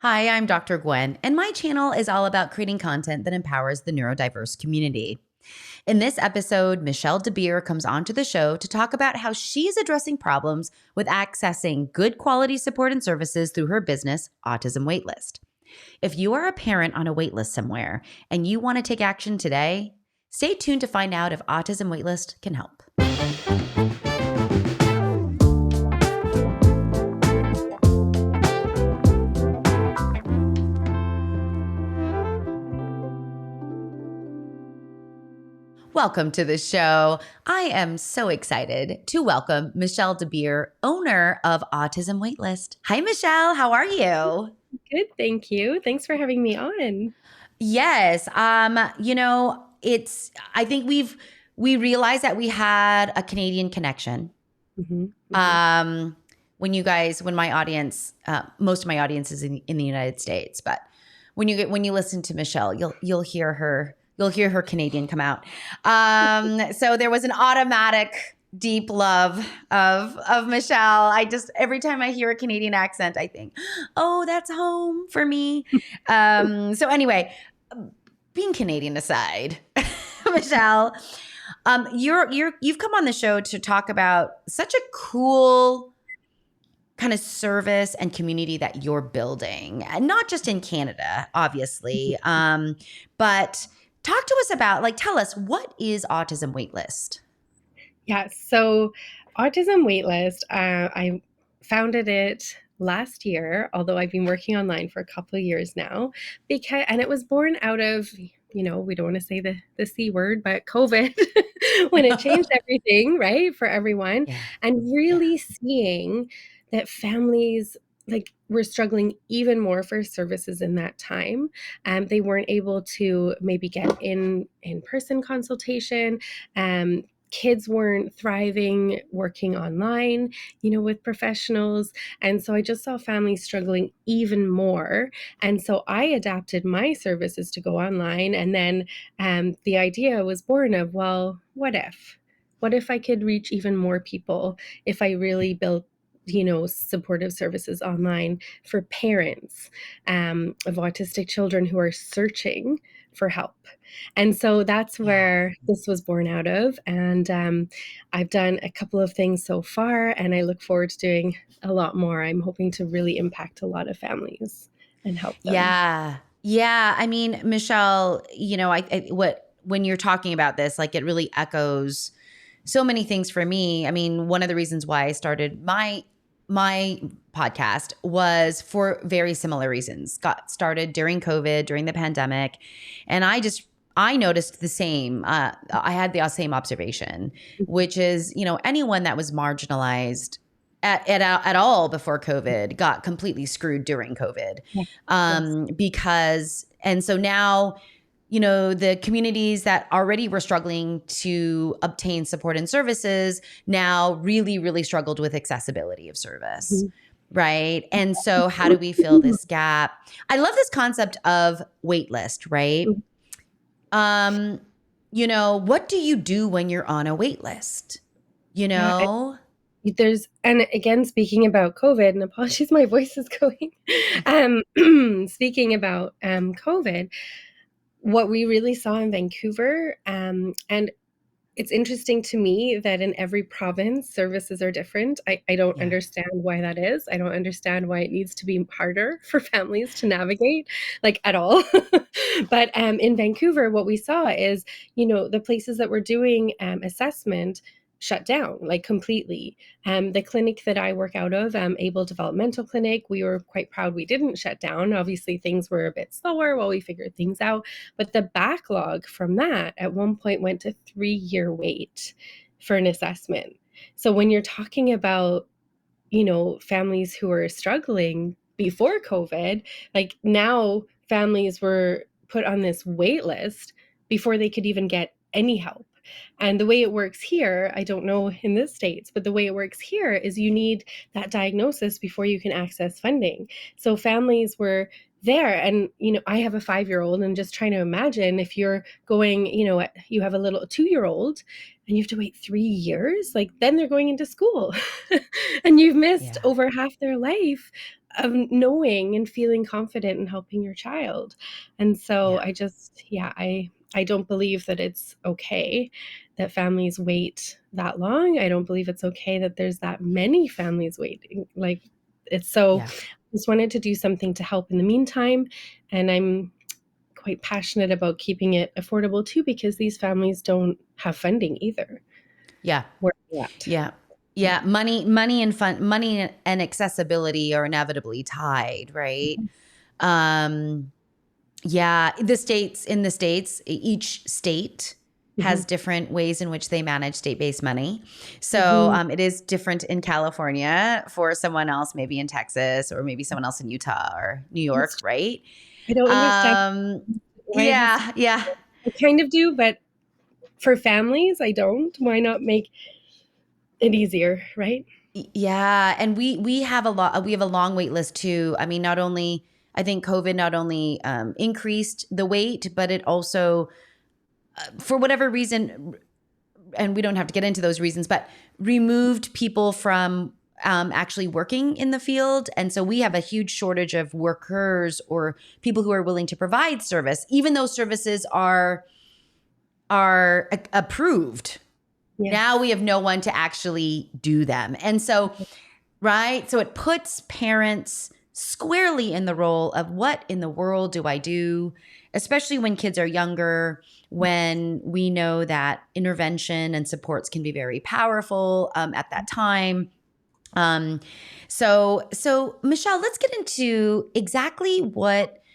Hi, I'm Dr. Gwen, and my channel is all about creating content that empowers the neurodiverse community. In this episode, Michelle DeBeer comes onto the show to talk about how she's addressing problems with accessing good quality support and services through her business, Autism Waitlist. If you are a parent on a waitlist somewhere and you want to take action today, stay tuned to find out if Autism Waitlist can help. Welcome to the show. I am so excited to welcome Michelle DeBeer, owner of Autism Waitlist. Hi, Michelle. How are you? Good, thank you. Thanks for having me on. Yes. I think we realized that we had a Canadian connection. Mhm, mhm. When my audience, most of my audience is in the United States, but when you listen to Michelle, you'll hear her Canadian come out. So there was an automatic deep love of Michelle. Every time I hear a Canadian accent, I think, oh, that's home for me. So anyway, being Canadian aside, Michelle, you've come on the show to talk about such a cool kind of service and community that you're building, and not just in Canada, obviously, but talk to us about, tell us, what is Autism Waitlist? Yeah, so Autism Waitlist, I founded it last year, although I've been working online for a couple of years now, and it was born out of, we don't want to say the C word, but COVID, when it changed everything, right, for everyone, Yeah. and Yeah. really seeing that families were struggling even more for services in that time. They weren't able to maybe get in-person consultation. Kids weren't thriving working online, with professionals. And so I just saw families struggling even more. And so I adapted my services to go online. And then the idea was born of, well, what if? What if I could reach even more people if I really built supportive services online for parents of autistic children who are searching for help. And so that's Yeah. where this was born out of. And I've done a couple of things so far, and I look forward to doing a lot more. I'm hoping to really impact a lot of families and help them. Yeah. Yeah. I mean, Michelle, when you're talking about this, it really echoes so many things for me. I mean, one of the reasons why I started my podcast was for very similar reasons. Got started during COVID, during the pandemic, and I noticed the same. I had the same observation, which is, anyone that was marginalized at all before COVID got completely screwed during COVID, Yeah. Yes. and so now, the communities that already were struggling to obtain support and services now really, really struggled with accessibility of service. Mhm. Right. And so how do we fill this gap? I love this concept of waitlist, right? Mhm. What do you do when you're on a waitlist? You Yeah. know? And again, speaking about COVID, and apologies, my voice is going. Speaking about COVID, what we really saw in Vancouver, and it's interesting to me that in every province, services are different. I don't Yeah. understand why that is. I don't understand why it needs to be harder for families to navigate, at all. But in Vancouver, what we saw is, the places that were doing assessment shut down completely. The clinic that I work out of, Able Developmental Clinic, we were quite proud we didn't shut down. Obviously, things were a bit slower while we figured things out. But the backlog from that at one point went to 3-year wait for an assessment. So when you're talking about, families who are struggling before COVID, now families were put on this wait list before they could even get any help. And the way it works here, I don't know in the States, but the way it works here is you need that diagnosis before you can access funding. So families were there, and I have a 5-year-old, and just trying to imagine if you're going, you have a little 2-year-old and you have to wait 3 years, then they're going into school and you've missed Yeah. over half their life of knowing and feeling confident in helping your child. And so Yeah. I just, yeah, I don't believe that it's okay that families wait that long. I don't believe it's okay that there's that many families waiting. Like, it's so, Yeah. just wanted to do something to help in the meantime. And I'm quite passionate about keeping it affordable too, because these families don't have funding either Yeah. where they're at. Yeah. Yeah. Yeah. Money and accessibility are inevitably tied, right? Um, yeah. In the States, each state Mhm. has different ways in which they manage state-based money. So Mhm. it is different in California for someone else, maybe in Texas, or maybe someone else in Utah or New York, That's right? I don't understand Um, why it has to yeah, yeah. I kind of do, but for families, I don't. Why not make it easier, right? Yeah, and we have a long wait list too. I mean, not only I think COVID not only increased the wait, but it also, for whatever reason, and we don't have to get into those reasons, but removed people from actually working in the field, and so we have a huge shortage of workers or people who are willing to provide service, even though services are approved. Now Yes. we have no one to actually do them, and so. Right? So it puts parents squarely in the role of what in the world do I do, especially when kids are younger, when we know that intervention and supports can be very powerful at that time. Um, so Michelle, let's get into exactly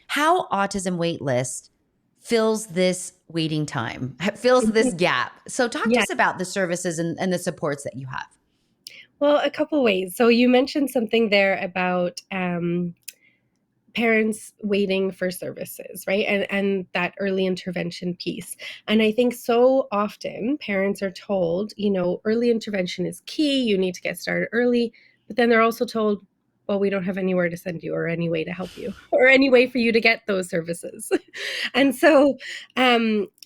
how Autism Waitlist fills this waiting time, fills this gap. So talk to Yeah. us about the services and the supports that you have. Well, a couple ways. So you mentioned something there about parents waiting for services, right? And that early intervention piece. And I think so often parents are told, early intervention is key, you need to get started early, but then they're also told, well, we don't have anywhere to send you or any way to help you or any way for you to get those services. And so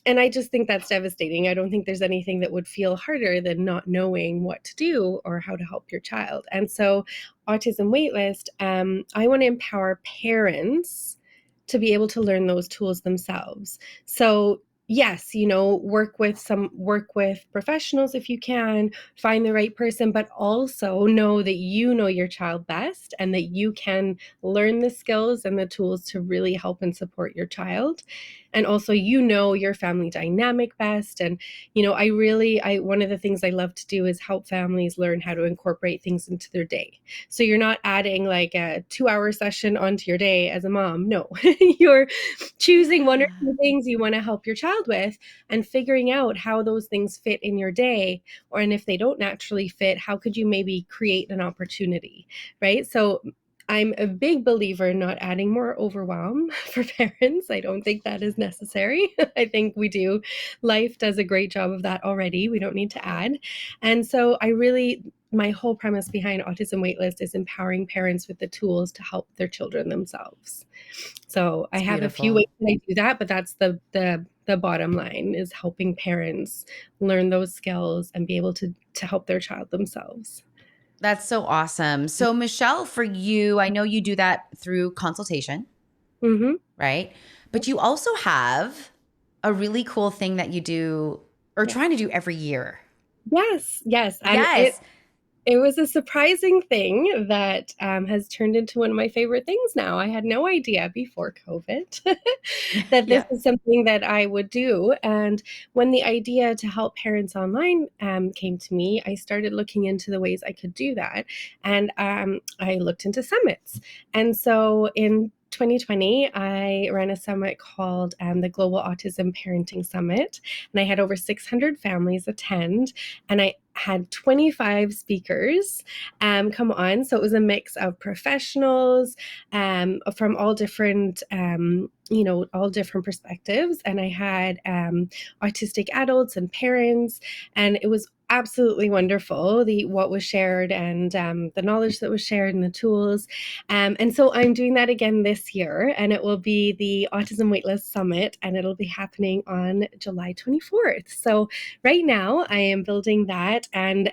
and I just think that's devastating. I don't think there's anything that would feel harder than not knowing what to do or how to help your child. And so Autism Waitlist, I want to empower parents to be able to learn those tools themselves. So yes, work with professionals if you can, find the right person, but also know that you know your child best and that you can learn the skills and the tools to really help and support your child. And also, your family dynamic best. And I one of the things I love to do is help families learn how to incorporate things into their day. So you're not adding like a 2-hour session onto your day as a mom. No, you're choosing one or two things you want to help your child with and figuring out how those things fit in your day. And if they don't naturally fit, how could you maybe create an opportunity, right? So I'm a big believer in not adding more overwhelm for parents. I don't think that is necessary. I think we do. Life does a great job of that already. We don't need to add. And so my whole premise behind Autism Waitlist is empowering parents with the tools to help their children themselves. So I It's have a few ways beautiful. that I do that, but that's the bottom line is helping parents learn those skills and be able to help their child themselves. That's so awesome. So, Michelle, for you, I know you do that through consultation, Mm-hmm. right? But you also have a really cool thing that you do or Yeah. trying to do every year. Yes, yes, and it Yes. it was a surprising thing that has turned into one of my favorite things now. I had no idea before COVID that this Yeah. is something that I would do. And when the idea to help parents online came to me, I started looking into the ways I could do that. And I looked into summits. And so in 2020, I ran a summit called the Global Autism Parenting Summit, and I had over 600 families attend, and I had 25 speakers come on. So it was a mix of professionals from all different, all different perspectives. And I had autistic adults and parents, and it was absolutely wonderful, the what was shared, and the knowledge that was shared, and the tools. And so I'm doing that again this year, and it will be the Autism Waitlist Summit, and it'll be happening on July 24th. So right now I am building that, and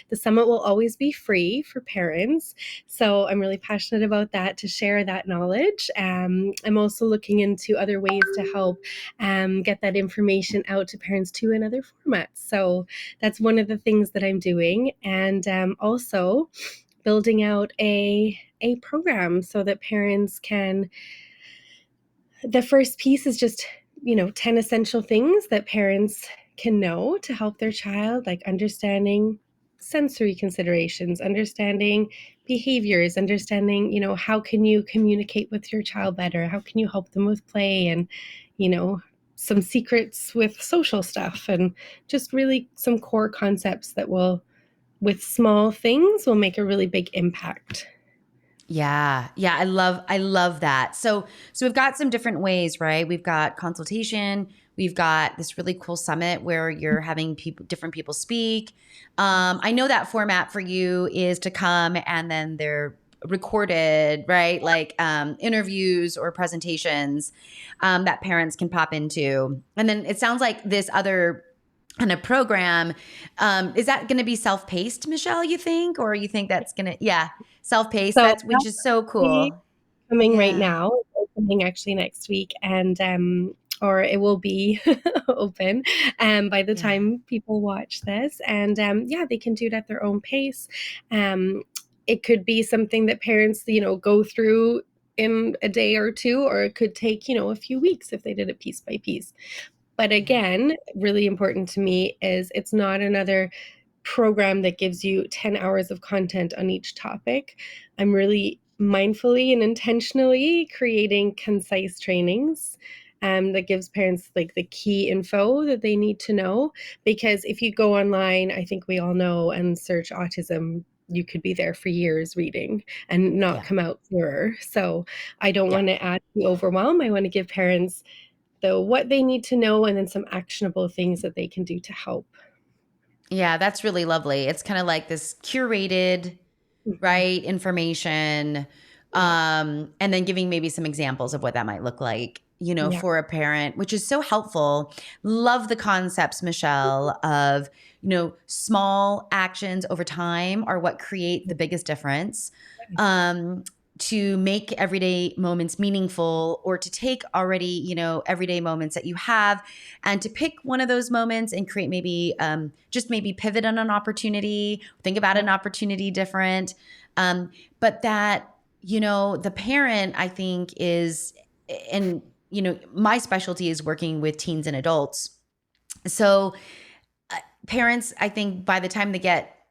the summit will always be free for parents. So I'm really passionate about that, to share that knowledge. I'm also looking into other ways to help get that information out to parents too in other formats. So that's one of the things that I'm doing. And also building out a program so that parents can, the first piece is just, 10 essential things that parents can know to help their child, like understanding sensory considerations, understanding behaviors, understanding, how can you communicate with your child better? How can you help them with play, and, you know, some secrets with social stuff, and just really some core concepts that will, with small things, will make a really big impact. Yeah. Yeah. I love that. So we've got some different ways, right? We've got consultation. We've got this really cool summit where you're having different people speak. I know that format for you is to come and then they're recorded, right? Like interviews or presentations that parents can pop into. And then it sounds like this other kind of program, is that going to be self-paced, Michelle, you think? Or you think that's going to, yeah, self-paced, So which is so that's cool. coming right Yeah. now. It's opening actually next week, and or it will be open by the Yeah. time people watch this. And yeah, they can do it at their own pace. It could be something that parents, go through in a day or two, or it could take, a few weeks if they did it piece by piece. But Yeah. again, really important to me is it's not another program that gives you 10 hours of content on each topic. I'm really mindfully and intentionally creating concise trainings that gives parents like the key info that they need to know. Because if you go online, I think we all know, and search autism, you could be there for years reading and not Yeah. come out clearer. So I don't Yeah. want to add the overwhelm. I want to give parents the what they need to know, and then some actionable things that they can do to help. Yeah. That's really lovely. It's kind of like this curated, Mhm. right, information, Yeah. and then giving maybe some examples of what that might look like, Yeah. for a parent, which is so helpful. Love the concepts, Michelle, of, small actions over time are what create the biggest difference. Yes. Um, to make everyday moments meaningful, or to take already, everyday moments that you have and to pick one of those moments and create maybe just maybe pivot on an opportunity, think about Yeah. an opportunity different. But that, the parent, I think, is, and, my specialty is working with teens and adults. So parents, I think by the time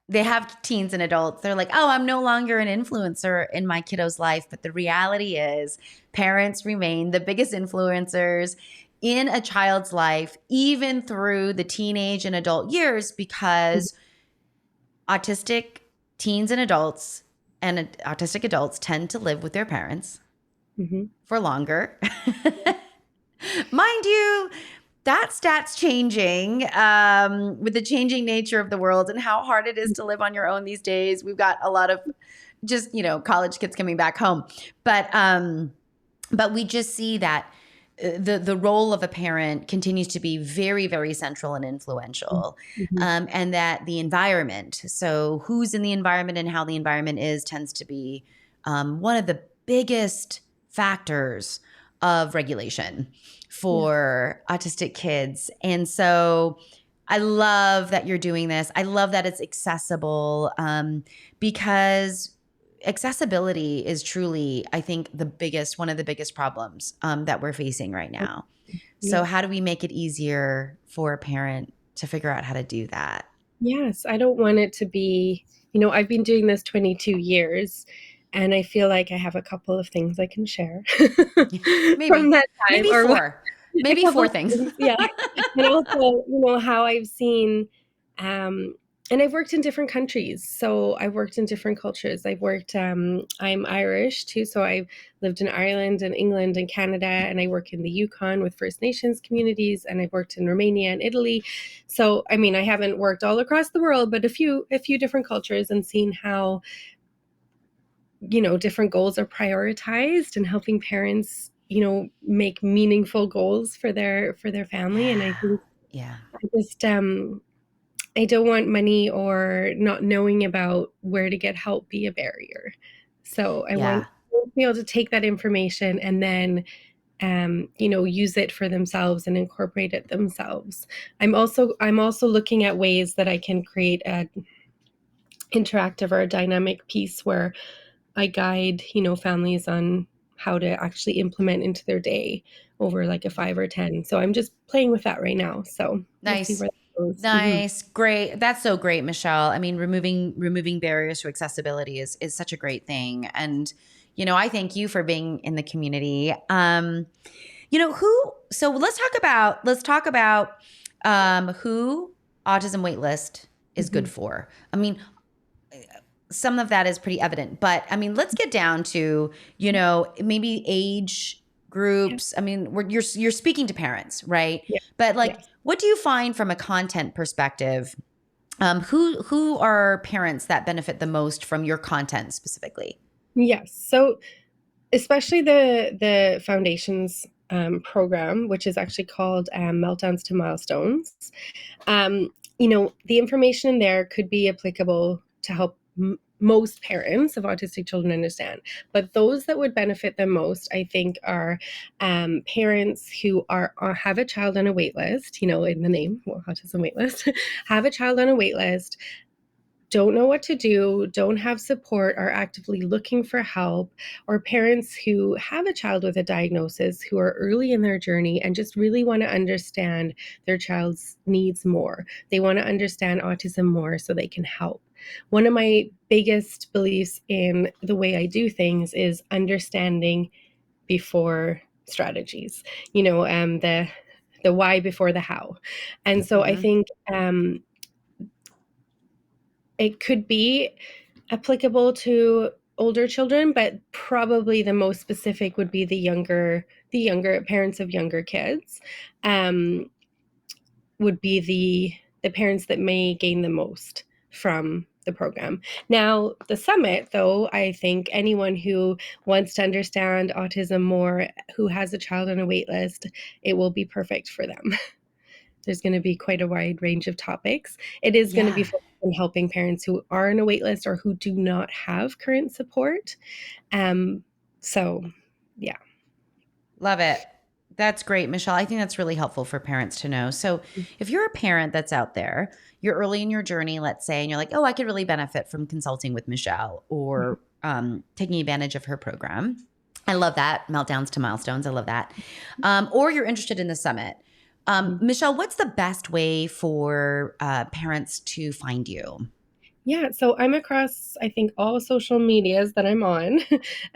they have teens and adults, they're like, oh, I'm no longer an influencer in my kiddo's life. But the reality is, parents remain the biggest influencers in a child's life, even through the teenage and adult years, because autistic teens and adults and autistic adults tend to live with their parents Mhm. for longer. Mind you, that stat's changing with the changing nature of the world and how hard it is to live on your own these days. We've got a lot of just, college kids coming back home. But we just see that the role of a parent continues to be very, very central and influential, Mhm. and that the environment, so who's in the environment and how the environment is, tends to be one of the biggest factors of regulation Yeah. for autistic kids. And so I love that you're doing this. I love that it's accessible, because accessibility is truly, I think, one of the biggest problems that we're facing right now. So Yeah. how do we make it easier for a parent to figure out how to do that? Yes, I don't want it to be, I've been doing this 22 years, and I feel like I have a couple of things I can share from maybe, that time, maybe or what, four, a maybe couple four of things. things, yeah. And also, how I've seen, um, And I've worked in different countries. So I've worked in different cultures. I'm Irish too. So I've lived in Ireland and England and Canada, and I work in the Yukon with First Nations communities, and I've worked in Romania and Italy. So, I mean, I haven't worked all across the world, but a few different cultures, and seen how, different goals are prioritized, and helping parents, make meaningful goals for their family. And I Yeah. think Yeah. I just, I don't want money or not knowing about where to get help be a barrier. So I want Yeah. to be able to take that information and then, use it for themselves and incorporate it themselves. I'm also looking at ways that I can create a interactive or a dynamic piece where I guide, families on how to actually implement into their day over like a 5 or 10. So I'm just playing with that right now. So we'll see Nice. where that goes. Mhm. Nice. Great. That's so great, Michelle. I mean, removing barriers to accessibility is such a great thing. And, I thank you for being in the community. So let's talk about who Autism Waitlist is good Mhm. for. I mean, some of that is pretty evident, but I mean, let's get down to, maybe age Yeah. groups. I mean, you're speaking to parents, right? Yeah. But like, Yes. what do you find from a content perspective? Who are parents that benefit the most from your content specifically? Yes. So especially the foundations program, which is actually called Meltdowns to Milestones. The information in there could be applicable to help most parents of autistic children understand. But those that would benefit the most, I think, are parents who have a child on a wait list, in the name, well, autism wait list, have a child on a wait list, don't know what to do, don't have support, are actively looking for help, or parents who have a child with a diagnosis who are early in their journey and just really want to understand their child's needs more. They want to understand autism more so they can help. One of my biggest beliefs in the way I do things is understanding before strategies, the why before the how. And so I Mm-hmm. think it could be applicable to older children, but probably the most specific would be the younger parents of younger kids, um, would be the parents that may gain the most from the program. Now, the summit, though, I think anyone who wants to understand autism more, who has a child on a wait list, it will be perfect for them. There's going to be quite a wide range of topics. It is going to be Yeah. focused on helping parents who are on a wait list or who do not have current support. Um, so, yeah. Love it. That's great, Michelle. I think that's really helpful for parents to know. So, if you're a parent that's out there, you're early in your journey, let's say, and you're like, oh, I could really benefit from consulting with Michelle or taking advantage of her program. I love that. Meltdowns to milestones. I love that. Or you're interested in the summit. Mhm. Michelle, what's the best way for parents to find you? Yeah, so I'm across, I think, all social medias that I'm on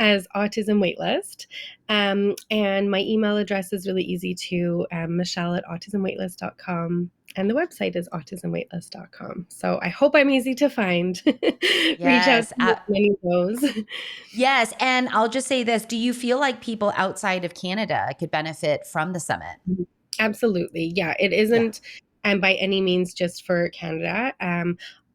as Autism Waitlist. And my email address is really easy too, Michelle at autismwaitlist.com. And the website is autismwaitlist.com. So I hope I'm easy to find. Reach out Yes. to me if any of those. Yes. And I'll just say this. Do you feel like people outside of Canada could benefit from the summit? Mhm. Absolutely. Yeah, it Yeah. isn't by any means just for Canada.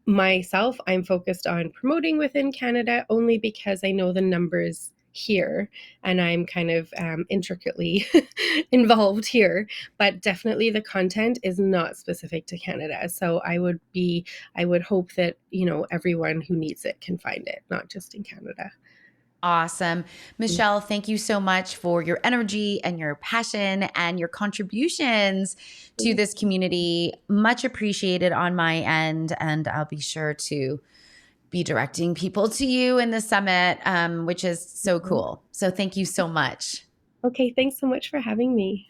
Myself, I'm focused on promoting within Canada only because I know the numbers here and I'm kind of intricately involved here. But definitely the content is not specific to Canada. So I would hope that, everyone who needs it can find it, not just in Canada. Awesome. Michelle, thank you so much for your energy and your passion and your contributions to this community. Much appreciated on my end. And I'll be sure to be directing people to you in the summit, which is so Mhm. cool. So thank you so much. Okay, thanks so much for having me.